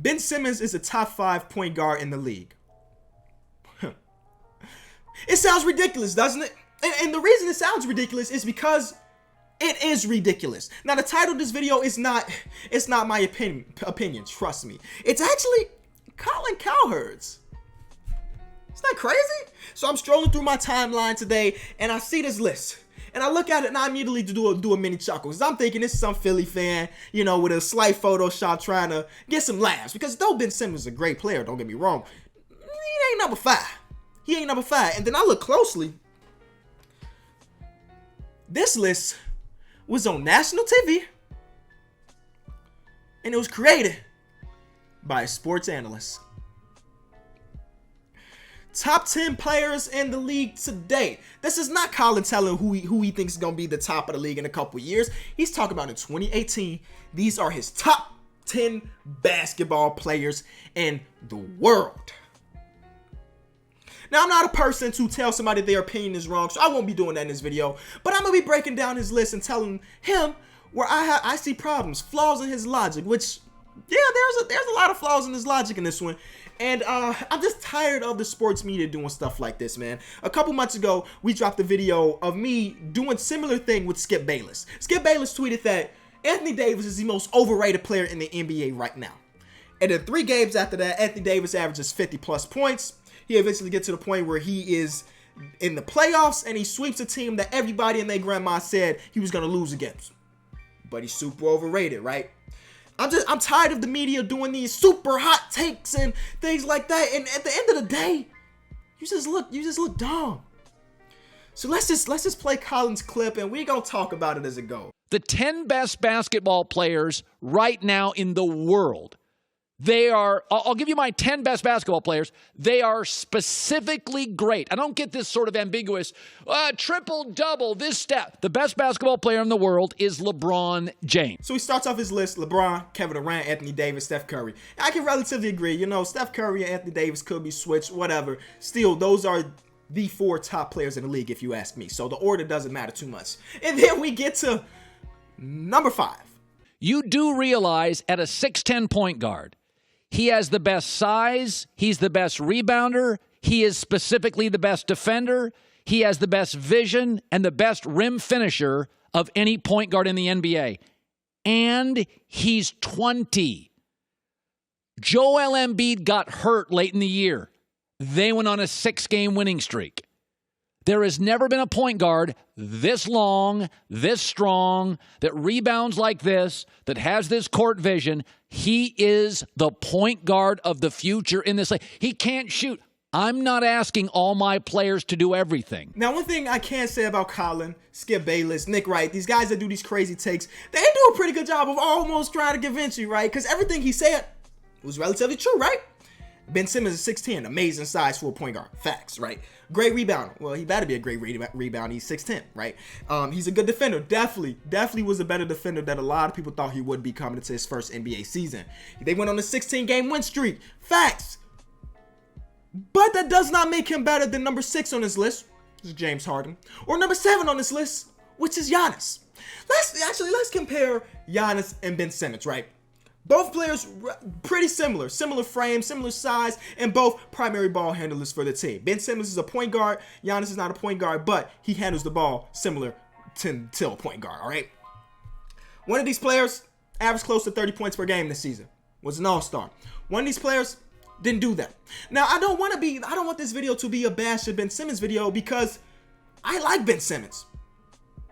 Ben Simmons is a top 5 point guard in the league. It sounds ridiculous, doesn't it? And the reason it sounds ridiculous is because it is ridiculous. Now, the title of this video is not my opinion, trust me. It's actually Colin Cowherd's. Isn't that crazy? So I'm strolling through my timeline today and I see this list. And I look at it and I immediately do a mini chuckle. Because I'm thinking this is some Philly fan, you know, with a slight Photoshop trying to get some laughs. Because though Ben Simmons is a great player, don't get me wrong, he ain't number 5. He ain't number 5. And then I look closely. This list was on national TV. And it was created by a sports analyst. Top 10 players in the league today. This is not Colin telling who he thinks is going to be the top of the league in a couple years. He's talking about in 2018. These are his top 10 basketball players in the world. Now, I'm not a person to tell somebody their opinion is wrong, so I won't be doing that in this video. But I'm going to be breaking down his list and telling him where I see problems, flaws in his logic, which, yeah, there's a lot of flaws in his logic in this one. And I'm just tired of the sports media doing stuff like this, man. A couple months ago, we dropped a video of me doing similar thing with Skip Bayless. Skip Bayless tweeted that Anthony Davis is the most overrated player in the NBA right now. And in 3 games after that, Anthony Davis averages 50-plus points. He eventually gets to the point where he is in the playoffs and he sweeps a team that everybody and their grandma said he was going to lose against. But he's super overrated, right? I'm tired of the media doing these super hot takes and things like that. And at the end of the day, you just look dumb. So let's just play Colin's clip and we're going to talk about it as it goes. The 10 best basketball players right now in the world. They are, I'll give you my 10 best basketball players. They are specifically great. I don't get this sort of ambiguous, triple-double, this stat. The best basketball player in the world is LeBron James. So he starts off his list, LeBron, Kevin Durant, Anthony Davis, Steph Curry. I can relatively agree. You know, Steph Curry and Anthony Davis could be switched, whatever. Still, those are the 4 top players in the league, if you ask me. So the order doesn't matter too much. And then we get to number 5. You do realize at a 6'10" point guard, he has the best size, he's the best rebounder, he is specifically the best defender, he has the best vision and the best rim finisher of any point guard in the NBA. And he's 20. Joel Embiid got hurt late in the year. They went on a 6-game winning streak. There has never been a point guard this long, this strong, that rebounds like this, that has this court vision. He is the point guard of the future in this league. He can't shoot. I'm not asking all my players to do everything. Now, one thing I can say about Colin, Skip Bayless, Nick Wright, these guys that do these crazy takes, they do a pretty good job of almost trying to convince you, right? Because everything he said was relatively true, right? Ben Simmons is 6'10", amazing size for a point guard. Facts, right? Great rebounder. Well, he better be a great rebounder. He's 6'10", right? He's a good defender. Definitely was a better defender than a lot of people thought he would be coming into his first NBA season. They went on a 16-game win streak. Facts. But that does not make him better than number 6 on this list, which is James Harden, or number 7 on this list, which is Giannis. Let's compare Giannis and Ben Simmons, right? Both players pretty similar frame, similar size, and both primary ball handlers for the team. Ben Simmons is a point guard. Giannis is not a point guard, but he handles the ball similar to a point guard, all right? One of these players averaged close to 30 points per game this season, was an all-star. One of these players didn't do that. Now, I don't want this video to be a bash of Ben Simmons video because I like Ben Simmons.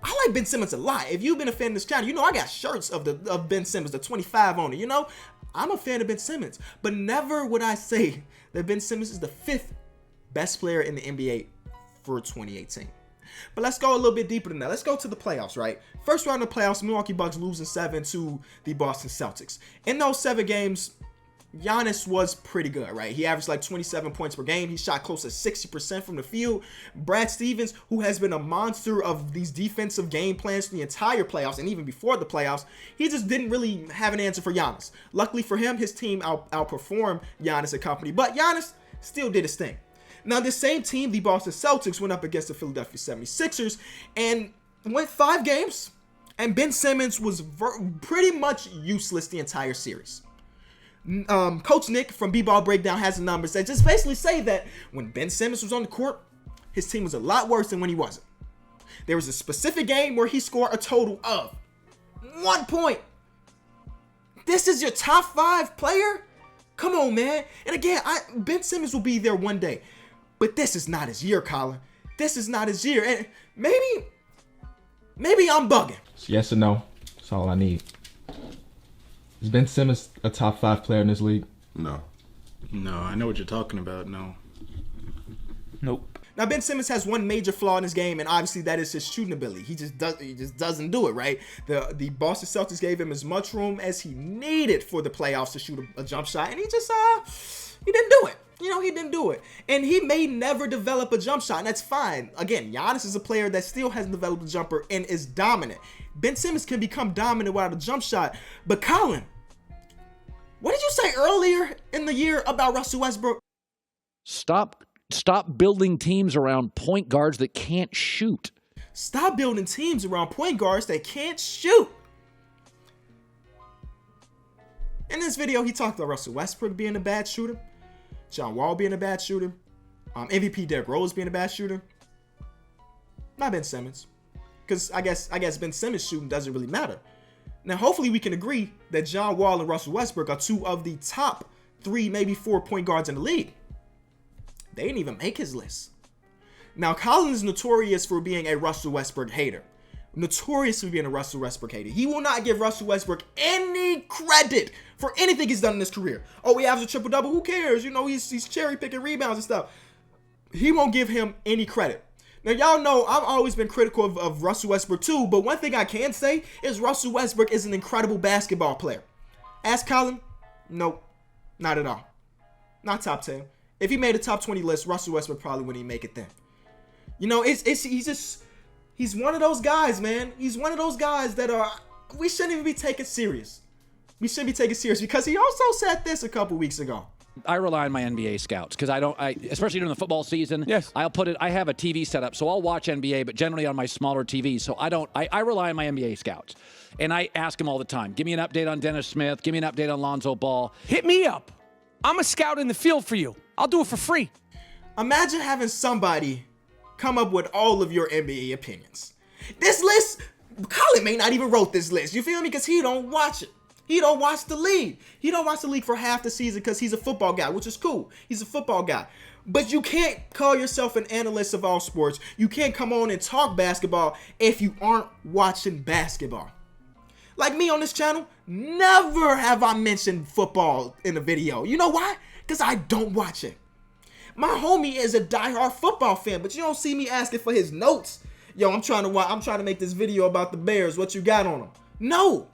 I like Ben Simmons a lot. If you've been a fan of this channel, you know I got shirts of Ben Simmons, the 25 on it. You know, I'm a fan of Ben Simmons. But never would I say that Ben Simmons is the 5th best player in the NBA for 2018. But let's go a little bit deeper than that. Let's go to the playoffs, right? First round of the playoffs, Milwaukee Bucks losing 7 to the Boston Celtics. In those 7 games, Giannis was pretty good, right? He averaged like 27 points per game. He shot close to 60% from the field. Brad Stevens, who has been a monster of these defensive game plans the entire playoffs and even before the playoffs, he just didn't really have an answer for Giannis. Luckily for him, his team outperformed Giannis and company, but Giannis still did his thing. Now, this same team, the Boston Celtics, went up against the Philadelphia 76ers and went 5 games, and Ben Simmons was pretty much useless the entire series. Coach Nick from B-Ball Breakdown has the numbers that just basically say that when Ben Simmons was on the court, his team was a lot worse than when he wasn't. There was a specific game where he scored a total of 1 point. This is your top 5 player? Come on, man. And again, Ben Simmons will be there one day. But this is not his year, Colin. This is not his year. And maybe I'm bugging. Yes or no. That's all I need. Is Ben Simmons a top 5 player in this league? No. No, I know what you're talking about. No. Nope. Now, Ben Simmons has one major flaw in his game, and obviously that is his shooting ability. He just doesn't do it, right? The Boston Celtics gave him as much room as he needed for the playoffs to shoot a jump shot, and he didn't do it. He didn't do it. And he may never develop a jump shot, and that's fine. Again, Giannis is a player that still hasn't developed a jumper and is dominant. Ben Simmons can become dominant without a jump shot. But Colin, what did you say earlier in the year about Russell Westbrook? Stop building teams around point guards that can't shoot. Stop building teams around point guards that can't shoot. In this video, he talked about Russell Westbrook being a bad shooter, John Wall being a bad shooter, MVP Derrick Rose being a bad shooter. Not Ben Simmons. Because I guess Ben Simmons shooting doesn't really matter. Now, hopefully we can agree that John Wall and Russell Westbrook are 2 of the top 3, maybe 4 point guards in the league. They didn't even make his list. Now, Colin is notorious for being a Russell Westbrook hater. Notorious for being a Russell Westbrook hater. He will not give Russell Westbrook any credit for anything he's done in his career. Oh, he has a triple-double. Who cares? He's cherry-picking rebounds and stuff. He won't give him any credit. Now, y'all know I've always been critical of Russell Westbrook too, but one thing I can say is Russell Westbrook is an incredible basketball player. Ask Colin? Nope. Not at all. Not top 10. If he made a top 20 list, Russell Westbrook probably wouldn't even make it then. He's one of those guys, man. He's one of those guys that we shouldn't even be taken serious. We shouldn't be taken serious because he also said this a couple weeks ago. I rely on my NBA scouts because especially during the football season. Yes. I have a TV set up, so I'll watch NBA, but generally on my smaller TV. So I rely on my NBA scouts. And I ask them all the time, give me an update on Dennis Smith. Give me an update on Lonzo Ball. Hit me up. I'm a scout in the field for you. I'll do it for free. Imagine having somebody come up with all of your NBA opinions. This list, Colin may not even wrote this list. You feel me? Because he don't watch it. He don't watch the league. He don't watch the league for half the season because he's a football guy, which is cool. He's a football guy. But you can't call yourself an analyst of all sports. You can't come on and talk basketball if you aren't watching basketball. Like me on this channel, never have I mentioned football in a video. You know why? Because I don't watch it. My homie is a diehard football fan, but you don't see me asking for his notes. Yo, I'm trying to make this video about the Bears. What you got on them? No.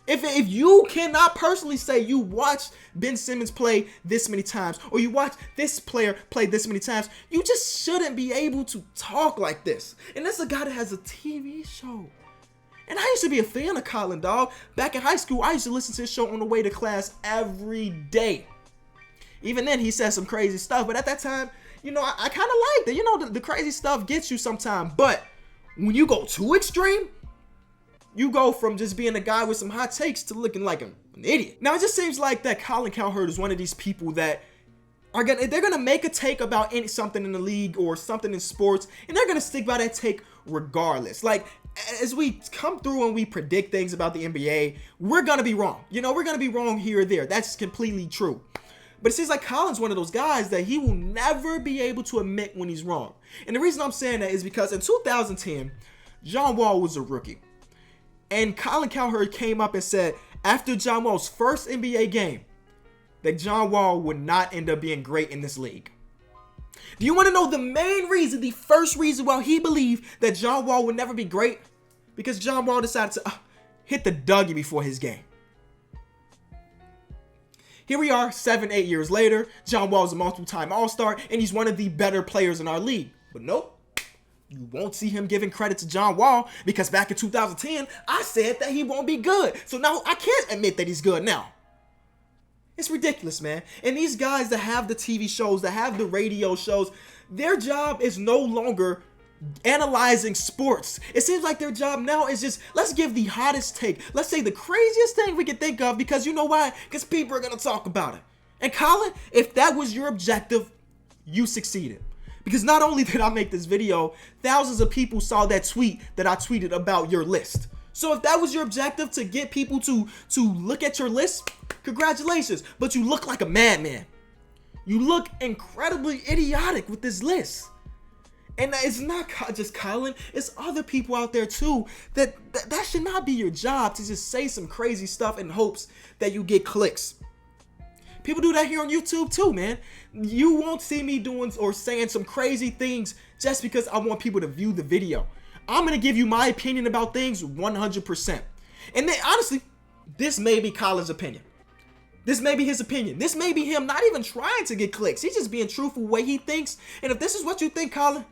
If you cannot personally say you watched Ben Simmons play this many times, or you watched this player play this many times, you just shouldn't be able to talk like this. And this is a guy that has a TV show. And I used to be a fan of Colin, dog. Back in high school, I used to listen to his show on the way to class every day. Even then, he said some crazy stuff. But at that time, I kind of liked it. The crazy stuff gets you sometimes. But when you go too extreme, you go from just being a guy with some hot takes to looking like an idiot. Now, it just seems like that Colin Cowherd is one of these people that they're gonna make a take about something in the league or something in sports, and they're gonna stick by that take regardless. Like, as we come through and we predict things about the NBA, we're gonna be wrong. We're gonna be wrong here or there. That's completely true. But it seems like Colin's one of those guys that he will never be able to admit when he's wrong. And the reason I'm saying that is because in 2010, John Wall was a rookie. And Colin Cowherd came up and said after John Wall's first NBA game that John Wall would not end up being great in this league. Do you want to know the main reason, the first reason why he believed that John Wall would never be great? Because John Wall decided to hit the Dougie before his game. Here we are 7-8 years later. John Wall is a multiple-time All-Star, and he's one of the better players in our league. But nope. You won't see him giving credit to John Wall because back in 2010, I said that he won't be good. So now I can't admit that he's good now. It's ridiculous, man. And these guys that have the TV shows, that have the radio shows, their job is no longer analyzing sports. It seems like their job now is just, let's give the hottest take. Let's say the craziest thing we can think of, because you know why? Because people are going to talk about it. And Colin, if that was your objective, you succeeded. Because not only did I make this video, thousands of people saw that tweet that I tweeted about your list. So if that was your objective, to get people to look at your list, congratulations. But you look like a madman. You look incredibly idiotic with this list. And it's not just Colin, it's other people out there too. That should not be your job, to just say some crazy stuff in hopes that you get clicks. People do that here on YouTube too, man. You won't see me doing or saying some crazy things just because I want people to view the video. I'm going to give you my opinion about things 100%. And then honestly, this may be Colin's opinion. This may be his opinion. This may be him not even trying to get clicks. He's just being truthful the way he thinks. And if this is what you think, Colin,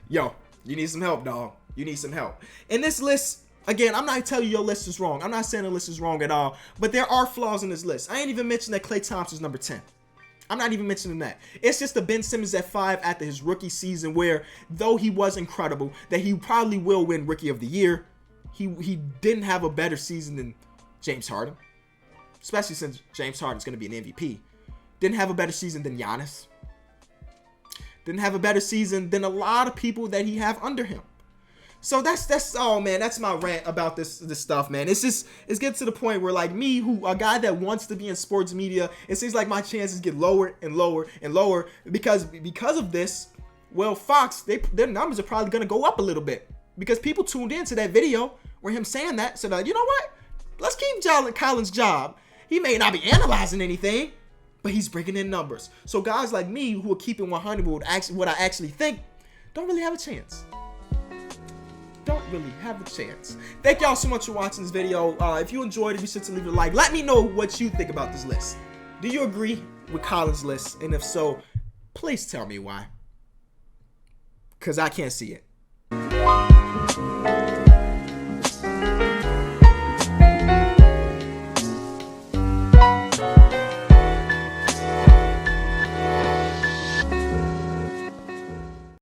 yo, you need some help, dog. You need some help. In this list, again, I'm not telling you your list is wrong. I'm not saying the list is wrong at all. But there are flaws in this list. I ain't even mentioned that Klay Thompson's number 10. I'm not even mentioning that. It's just the Ben Simmons at 5 after his rookie season, where though he was incredible, that he probably will win Rookie of the Year, he didn't have a better season than James Harden. Especially since James Harden's going to be an MVP. Didn't have a better season than Giannis. Didn't have a better season than a lot of people that he have under him. So that's all, man. That's my rant about this stuff, man. It's getting to the point where, like me, who a guy that wants to be in sports media, it seems like my chances get lower and lower and lower because of this. Well, Fox, their numbers are probably gonna go up a little bit because people tuned into that video where him saying that. So you know what? Let's keep Colin's job. He may not be analyzing anything, but he's bringing in numbers. So guys like me who are keeping 100 with what I actually think don't really have a chance. Don't really have a chance. Thank y'all so much for watching this video. If you enjoyed it, be sure to leave a like. Let me know what you think about this list. Do you agree with Colin's list? And if so, please tell me why. Because I can't see it.